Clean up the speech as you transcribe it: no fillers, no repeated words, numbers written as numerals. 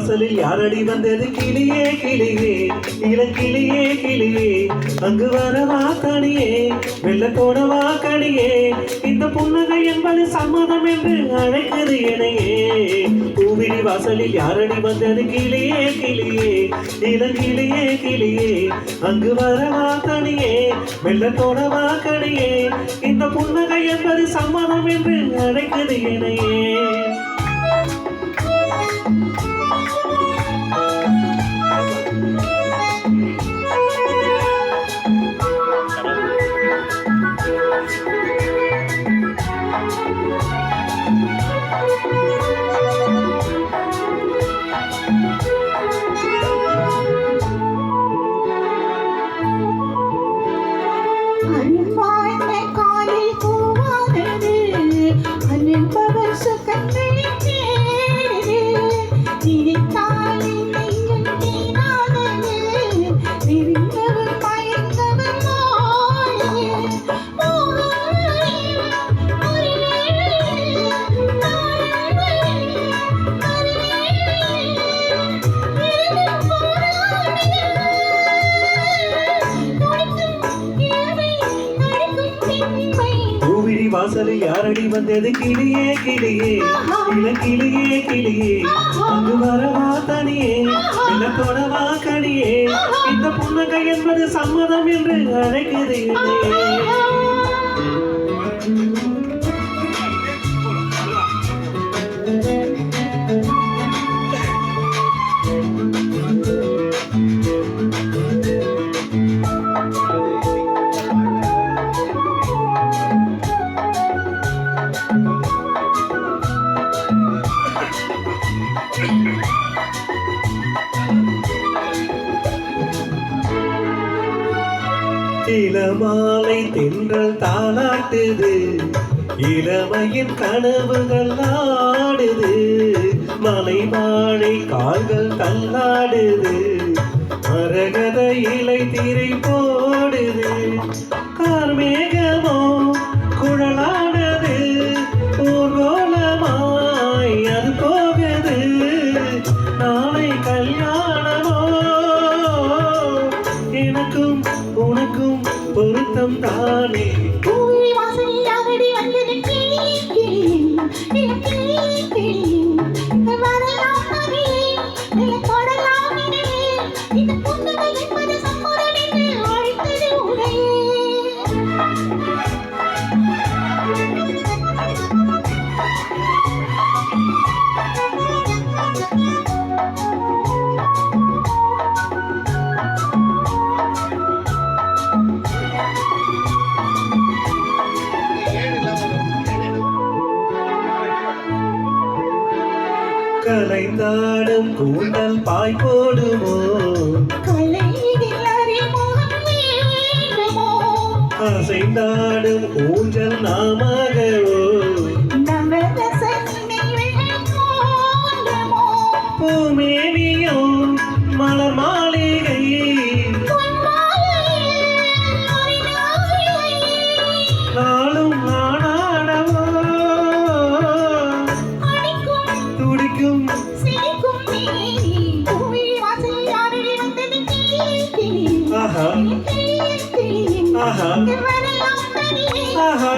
வாசலில் யாரடி வந்தது கிளியே கிளியே இளங்கிளியே கிளியே அங்கு வரவா கனியே வெள்ளத்தோட வா கனியே இந்த புன்னகை என்பது சம்மதம் என்று அழைக்குது எனையே பூவிழி வாசலில் யாரடி வந்தது கிளியே கிளியே இளங்கிளியே கிளியே அங்கு வரவா கனியே வெள்ளத்தோட வா கனியே இந்த புன்னகை என்பது சம்மதம் என்று அழைக்குது எனையே வாசலில் யாரடி வந்தது கிளியே கிளியே இளங்கிளியே கிளியே அங்கு வரவா தனியே இளத்தோடவா கனியே இந்த புன்னகை என்பது சம்மதம் என்று அழைக்குது இளமாலை தென்றல் தாளாட்டுது இளமையின் கனவுகள் ஆடுது மலை வாழை கால்கள் தள்ளாடுது மரகத இலை திரை போடுது கார்மேகமோ குழலானது ஊர்கோலமாய் அது போகுது நாளை கல்யாணமோ எனக்கும் உனக்கும் பொருத்தம் தானே கலைந்தாடும் கூந்தல் பாய் போடுமோ அசைந்தாடும் ஊஞ்சல் நாமகவோ பூமேனியோ மலர் மாளிகை நாளும் நாடாடவோ துடிக்கும் ஆஹா ஆஹா ஆஹா